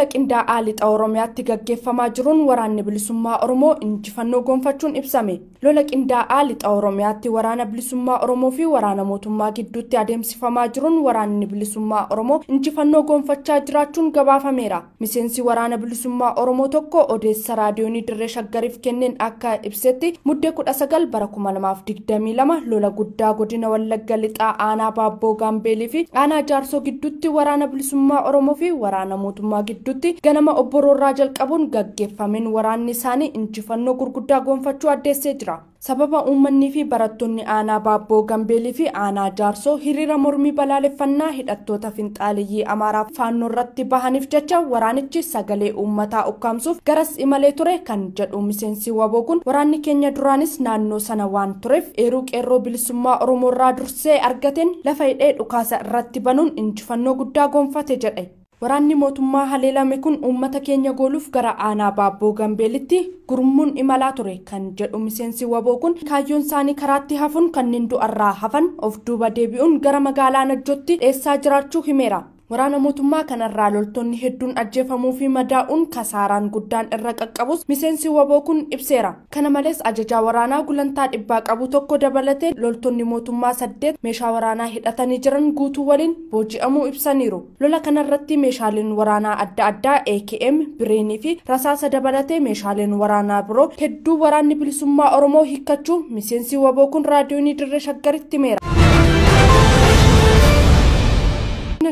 lola qindaa'aa lixa Oromiyaatti gaggeeffamaa jiruun waraanni bilisummaa Oromoo injifannoo gonfachuun ibsame. Lola qindaa'aa lixa Oromiyaatti waraana bilisummaa Oromoo fi waraana mootummaa gidduutti adeemsifamaa jiruun waraanni bilisummaa Oromoo injifannoo gonfachaa jiraachuun gabaafameera. Miseensi waraana bilisummaa Oromoo tokko odeessa raadiyoonii Dirree Shaggariif kenneen akka ibsetti muddee 19 bara 2022 lola guddaa godina Wallagga lixaa aanaa Baabboo Gaambeelii fi aanaa Jaarsoo gidduutti waraana bilisummaa Oromoo fi waraana mootummaa gidduutti ganama obboroorraa jalqabuun gaggeeffameen waraanni isaanii injifannoo gurguddaa gonfachuu addeessee jira. Sababa uummanni fi barattoonni aanaa Baabboo Gaambeelii fi aanaa Jaarsoo hiriira mormii balaaleffannaa hidhattoota finxaaliyyii Amaaraa faannoo irratti bahaniif jecha waraanichi sagalee uummataa ukkaamsuuf garas imalee ture kan jedhu miseensi waboo kun waraanni keenya duraanis naannoo sana waan tureef eeruu qeerroo bilisummaa Oromoo irraa dursee argateen lafa hidhee dhukaasa irratti banuun injifannoo guddaa gonfate jedhe. Waraanni mootummaa haleelame kun uummata keenya gooluuf gara aanaa Baabboo Gaambeelitti gurmuun imalaa ture kan jedhu miseensi waboo kun kaayyoon isaanii karaatti hafuun kanneen du'arraa hafan of duuba deebi'uun gara magaalaa Najjootti dheessaa jiraachuu himeera. Waraana mootummaa kanarraa loltoonni hedduun ajjeefamuu fi madaa'uun kasaaraan guddaan irra qaqqabus miseensi waboo kun ibseera. Kana malees ajajaa waraanaa gulantaa dhibbaa qabu tokko dabalatee loltoonni mootummaa 8 meeshaa waraanaa hidhatanii jiran guutuu waliin booji'amuu ibsaniiru. Lola kanarratti meeshaaleen waraanaa adda addaa AKM, bireenii fi rasaasa dabalatee meeshaaleen waraanaa biroo hedduu waraanni bilisummaa Oromoo hiikkachuu miseensi waboo kun raadiyoonii Dirree Shaggaritti himeera.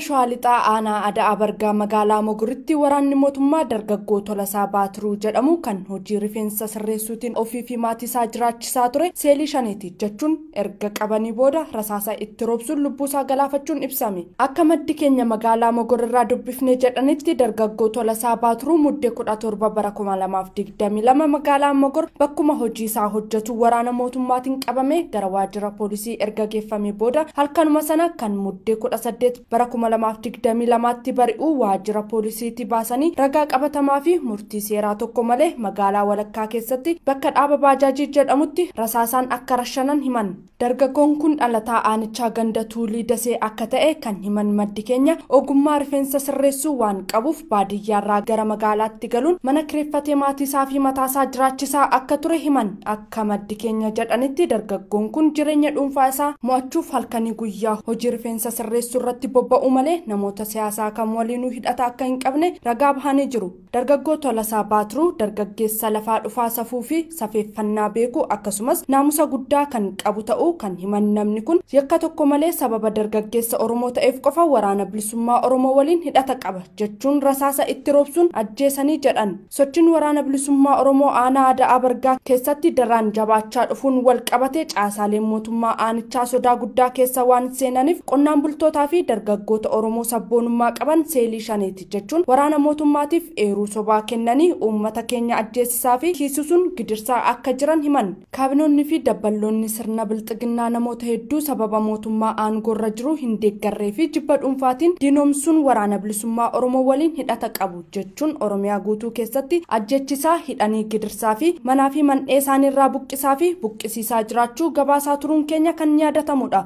Shawaa lixaa aanaa Adaa Bargaa magaalaa Mogoritti waraanni mootummaa dargaggoo Tolasaa Baatiruu jedhamu kan hojii rifeensa sirreessuutiin ofii fi maatii isaa jiraachisaa ture seelii shaneeti jechuun erga qabanii booda rasaasa itti roobsuun lubbuu isaa galaafachuun ibsame. Akka maddi keenya magaalaa Mogorraa dubbifne jedhanitti dargaggoo Tolasaa Baatiruu muddee 17 bara 2022 magaalaa Mogor bakkuma hojii isaa hojjetu waraana mootummaatiin qabame gara waajjira poolisii erga geeffame booda halkanuma sana kan muddee 18 bara 2022tti bari'uu waajjira poolisiitti baasanii ragaa qabatamaa fi murtii seeraa tokko malee magaalaa Walakkaa keessatti bakka dhaaba baajaajii jedhamutti rasaasaan akka rashanan himan. Dargaggoon kun dhalataa aanichaa ganda Tuulii Dasee akka ta'e kan himan maddi keenya ogummaa rifeensa sirreessuu waan qabuuf baadiyyaarraa gara magaalaatti galuun mana kireeffatee maatii isaa fi mataasaa jiraachisaa akka ture himan. Akka maddi keenya jedhanitti dargaggoon kun jireenya dhuunfaa isaa mo'achuuf halkanii guyyaa hojii rifeensa sirreessuu irratti bobba'u malee namoota siyaasaa kam waliinuu hidhata akka hin qabne ragaa bahanii jiru. Dargaggoo Tolasaa Baatiruu dargaggeessa lafaa dhufaa safuu fi safeeffannaa beeku akkasumas naamusa guddaa kan qabu ta'uu kan himan namni kun yakka tokko malee sababa dargaggeessa Oromoo ta'eef qofa waraana bilisummaa Oromoo waliin hidhata qaba jechuun rasaasa itti roobsuun ajjeesanii jedhan. Sochiin waraana bilisummaa Oromoo aanaa Adaa Bargaa keessatti daraan jabaachaa dhufuun wal qabatee caasaaleen mootummaa aanichaa sodaa guddaa keessa waan seenaniif qonnaan bultootaa fi dargaggoota Oromoo sabboonummaa qaban seelii shaneeti jechuun waraana mootummaatiif eeruu sobaa kennanii uummata keenya ajjeesisaa fi hiisisuun gidirsaa akka jiran himan. Kaabinoonni fi dabballoonni sirna bilxiginnaa namoota hedduu sababa mootummaa aangoorra jiru hin deeggarree fi jibba dhuunfaatiin diinoomsuun waraana bilisummaa Oromoo waliin hidhata qabu jechuun Oromiyaa guutuu keessatti ajjechisaa hidhanii gidirsaa fi manaa fi man'ee isaaniirraa buqqisaa fi buqqisiisaa jiraachuu gabaasaa turuun keenya kan yaadatamudha.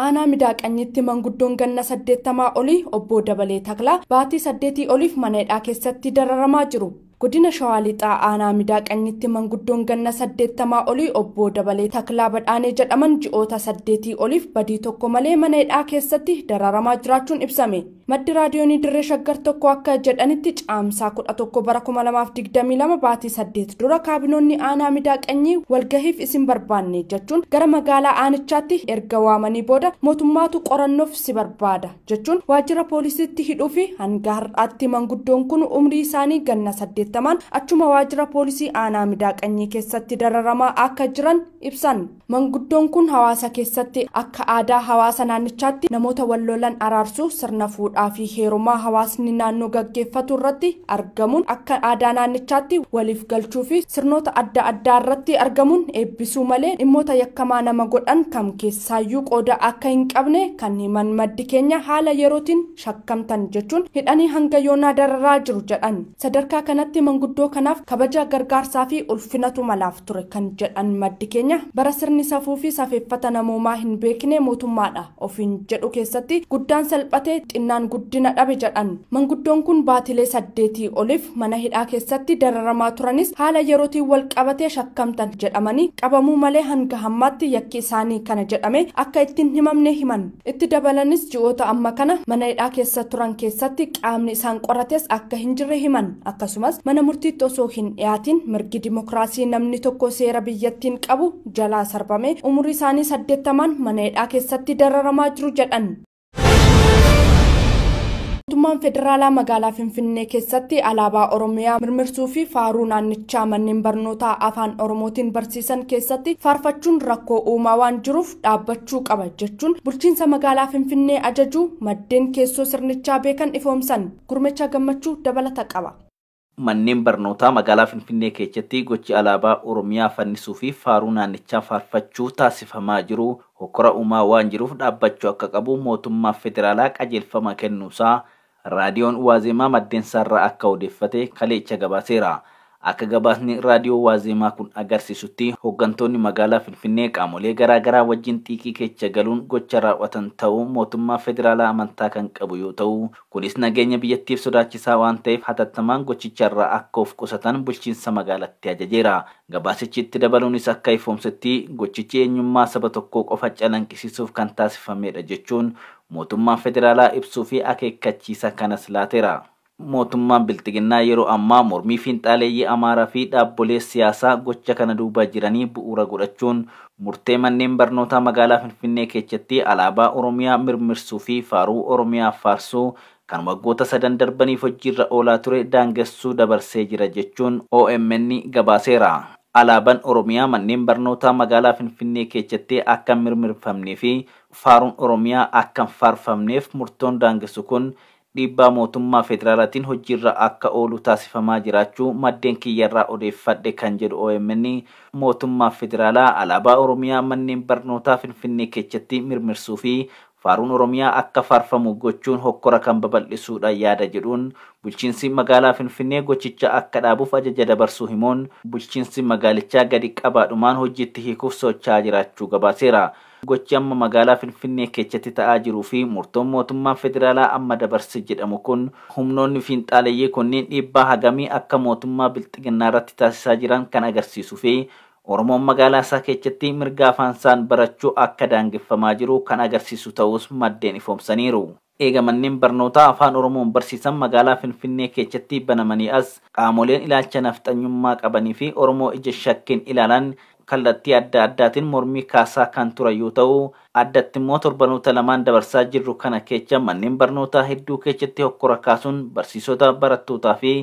Aanaa Midaaqanyitti manguddoon ganna 80 olii obbo Dabalee Taklaa baatii 8 oliif mana hidhaa keessatti dararamaa jiru. Godina Shawaa lixaa aanaa Midaaqanyitti manguddoon ganna 80 olii obbo Dabalee Taklaa badhaanee jedhaman ji'oota 8 oliif badii tokko malee mana hidhaa keessatti dararamaa jiraachuun ibsame. Maddi raadiyoonii Dirree Shaggar tokko akka jedhanitti caamsaa 11 bara 2022 baatii 8 dura kaabinoonni aanaa Midaaqanyii walgahiif isin barbaanne jechuun gara magaalaa aanichaatti erga waamanii booda mootummaatu qorannoof si barbaada jechuun waajjira poolisiitti hidhuu fi hanga har'aatti manguddoon kun umrii isaanii ganna 8 achuma waajjira poolisii aanaa Midaaqanyii keessatti dararamaa akka jiran ibsan. Manguddoon kun hawaasa keessatti akka aadaa hawaasa naannichaatti namoota wallolan araarsuu sirna fuudhaa fi heerumaa hawaasni naannoo gaggeeffatu irratti argamuun akka aadaa naannichaatti waliif galchuu fi sirnoota adda addaa irratti argamuun eebbisuu malee dhimmoota yakkamaa nama godhan kam keessaayyuu qooda akka hin qabne kan himan maddi keenya haala yerootiin shakkamtan jechuun hidhanii hanga yoonaa dararaa jiru jedhan. Sadarkaa kanatti manguddoo kanaaf kabaja gargaarsaa fi ulfinatu malaaf ture kan jedhan maddi keenya bara sirni safuu fi safeeffata namoomaa hin beekne mootummaadha ofiin jedhu keessatti guddaan salphatee xinnaan guddina dhabe jedhan. Manguddoon kun baatilee 8 oliif mana hidhaa keessatti dararamaa turanis haala yerootiin wal qabatee shakkamtan jedhamanii qabamuu malee hanga hammaatti yakki isaanii kana jedhame akka ittiin himamne himan. Itti dabalanis ji'oota amma kana mana hidhaa keessa turan keessatti qaamni isaan qorates akka hin jirre himan. Akkasumas mana murtiitti osoo hin dhiyaatin mirgi dimokiraasii namni tokko seera biyyattiin qabu jalaa sarbame umurii isaanii 80 mana hidhaa keessatti dararamaa jiru jedhan. Mootummaan federaalaa magaalaa Finfinnee keessatti alaabaa Oromiyaa mirmirsuu fi faaruu naannichaa manneen barnootaa afaan Oromootiin barsiisan keessatti faarfachuun rakkoo uumaa waan jiruuf dhaabbachuu qaba jechuun bulchiinsa magaalaa Finfinnee ajajuu maddeen keessoo sirnichaa beekan ifoomsan. Gurmecha Gammachuu dabalata qaba. Manneen barnootaa magaalaa Finfinnee keessatti gochi alaabaa Oromiyaa fannisuu fi faaruu naannichaa faarfachuu taasifamaa jiru hokkora uumaa waan jiruuf dhaabbachuu akka qabu mootummaa federaalaa qajeelfama kennuusaa raadiyoon Waazemaa maddeensaarraa akka odeeffate kaleecha gabaaseera. Akka gabaasni raadiyoo Waazemaa kun agarsiisutti hooggantoonni magaalaa Finfinnee qaamolee garaagaraa wajjin xiiqii keessa galuun gocha raawwatan ta'uu mootummaa federaalaa amantaa kan qabu yoo ta'u kunis nageenya biyyattiif sodaachisaa waan ta'eef hatattamaan gochicharraa akka of qusatan bulchiinsa magaalatti ajajeera. Gabaasichi itti dabaluunis akka ifoomsetti gochichi eenyummaa saba tokkoo qofa calanqisiisuuf kan taasifamedha jechuun mootummaa federaalaa ibsuu fi akeekkachiisa kanas laateera. Mootummaan biltiginnaa yeroo ammaa mormii fiinxaaleeyyii Amaaraa fi dhaabbolee siyaasaa gocha kana duuba jiranii bu'uura godhachuun murtee manneen barnootaa magaalaa Finfinnee keessatti alaabaa Oromiyaa mirmirsuu fi faaruu Oromiyaa faarsuu kan waggoota 3 darbaniif hojiirra oolaa ture daangessuu dabarsee jira jechuun OMN gabaaseera. Alaabaan Oromiyaa manneen barnootaa magaalaa Finfinnee keessatti akka mirmirfamnee fi faaruun Oromiyaa akka faarfamneef murtoon daangessu kun dhiibbaa mootummaa federaalaatiin hojiirra akka oolu taasifamaa jiraachuu maddeen kiyyarraa odeeffadhe kan jedhu OMN mootummaa federaalaa alaabaa Oromiyaa manneen barnootaa Finfinnee keessatti mirmirsuu fi faaruun Oromiyaa akka faarfamu gochuun hokkora kan babal'isuudha yaada jedhuun bulchiinsi magaalaa Finfinnee gochicha akka dhaabuuf ajaja dabarsuu himuun bulchiinsi magaalichaa gadi qabaadhumaan hojiitti hiikuuf socho'aa jiraachuu gabaaseera. Gochi amma magaalaa Finfinnee keessatti ta'aa jiruu fi murtoon mootummaa federaalaa amma dabarse jedhamu kun humnoonni fiinxaaleeyyii kunniin dhiibbaa hagamii akka mootummaa biltiginnaa irratti taasisaa jiran kan agarsiisuu fi Oromoon magaalaa isaa keessatti mirga afaansaan barachuu akka daangeffamaa jiru kan agarsiisu ta'us maddeen ifoomsaniiru. Eega manneen barnootaa afaan Oromoon barsiisan magaalaa Finfinnee keessatti banamanii as qaamoleen ilaalcha nafxanyummaa qabanii fi Oromoo ija shakkiin ilaalan kallattii adda addaatiin mormii kaasaa kan ture yoo ta'u addatti immoo torbanoota lamaan dabarsaa jirru kana keessa manneen barnootaa hedduu keessatti hokkora kaasuun barsiisota barattootaa fi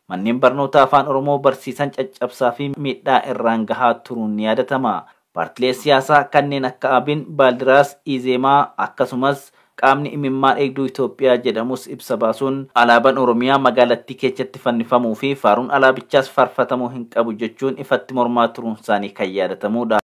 manneen barnootaa afaan Oromoo barsiisan caccabsaa fi miidhaa irraan gahaa turuun ni yaadatama. Paartilee siyaasaa kanneen akka Abin, Baaldiraas, Izeemaa akkasumas qaamni imimmaan eegduu Itoophiyaa jedhamus ibsa baasuun alaabaan Oromiyaa magaalattii keessatti fannifamuu fi faaruun alaabichaas faarfatamuu hin qabu jechuun ifatti mormaa turuun isaanii kan yaadatamudha.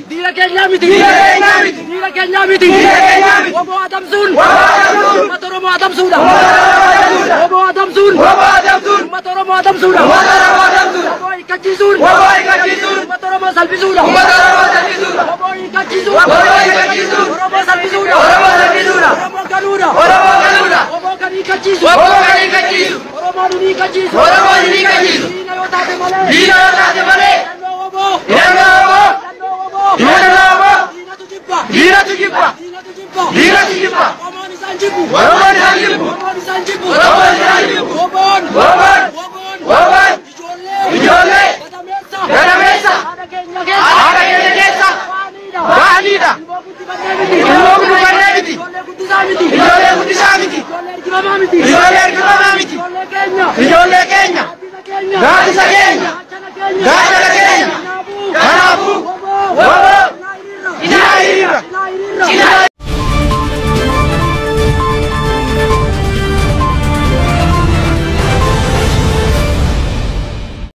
Dina Kenya miti. Obo Adamsun. Matoromo Adamsuda. Obo Adamsun. Matoromo Adamsuda. Obo Ikachisun. Matoromo Salpisuda. Obo Ikachisun. Oromo Salpisuda. Oromo Ganuda. Obo Kanikachisun. Oromo Nikachisun. Dina yotate male. Obo. Dina tujibba. Omani Sanjibu. Ijole. Gadamesa. Ada kenyagesa. Banida. Ibogu banebiti. Ijole kutisamiti. Ijole Kenya. Gadisa Kenya.